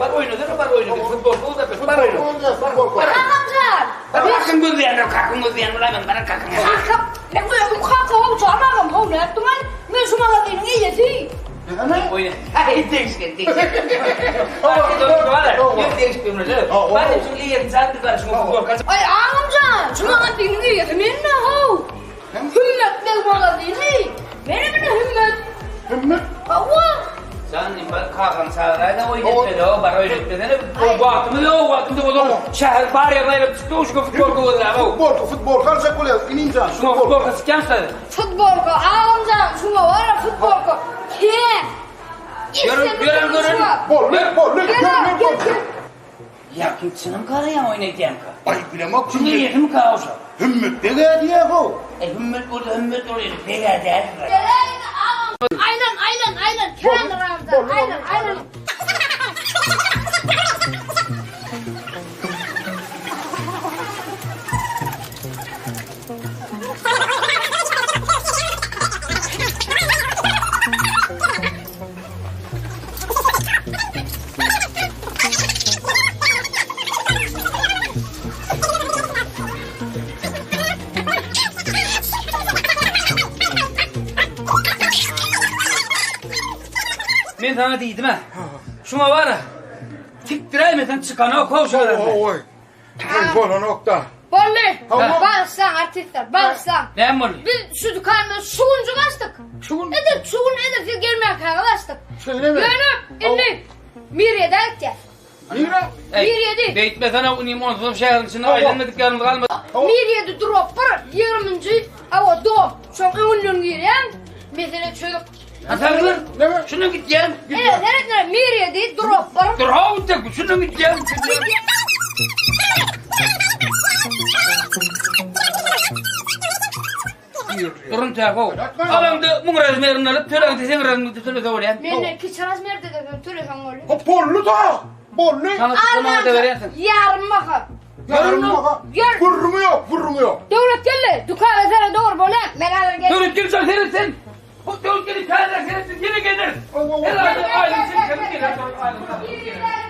Bak oynadı, bak oynadı. Futbol da bak oynadı. Kalkın gözleyen, kalkın gözleyen ulan bana kalkın. Ben böyle kalkıp çağırmam onu yaptım ben. Ben şu mahallenin iyisi. Oyna. Hayır değişken. Bak doğru var. Yok değişken öyle. Bak şimdi iyi zaten var şu futbol. Ay amca, şu mahallenin iyisi. Ben ne ho? Hümmet ne mahallenin? Benim ne hümmet? Hümmet? Allah. Sen bak kalkın sağda oynadı o var oynadı. O vaktinde o şehir var ya böyle tuttu şu futbol golü. Futbol karışık oluyor. İnince. Şu futbol kasıkken sen. Futbol ko amca, şu var ya futbol ko. Kim? Görün. Bol. Gel. Ya kimsenin karı ya oynayacağım ka. Ay bilemem. Şimdi yedim ka olsa. Hümmet de diye bu. Hümmet burada hümmet oluyor. Bela der. Aynen. Kenan amca. Aynen. Ben sana dedim ha. Şuna var ya. Tiktiremeden çıkana kovşarlar. Oy. Böyle nokta. Bolle. Tamam. Bağırsan artistler, bağırsan. Ne mi oluyor? Biz şu dükkanda şuuncu açtık. Şuun? Edip şuun edip gelmeye karar açtık. Söyleme. Yani inni. Miriye de gel. Mira. Miriye değil. Beytme sana uniyim onu şehrin içinde aydınladık yarım kalmadı. Miriye de durup var. 20. Ava doğum. Şu an ünlün giren. Mesela çocuk. Atarlar. Ne var? Şunu gideceğim. Evet. Miriye de durup var. Dur havun tek şunu gideceğim. Durun tek o. Alanda mungraz merin alıp törende sen razını tutunu da oraya. Mene kiçaraz merde de töre kan oluyor. O bollu da. Bollu. Sana tutulmamı da verirsin. Yarın baka. Gör. Vurmuyor. Devlet gelle. Dükkanı sana doğru böyle. Beraber gel. Dönüp gel sen verirsin. O dönüp gelip kendine gelirsin. Yine gelir. Herhalde ailesi gelir.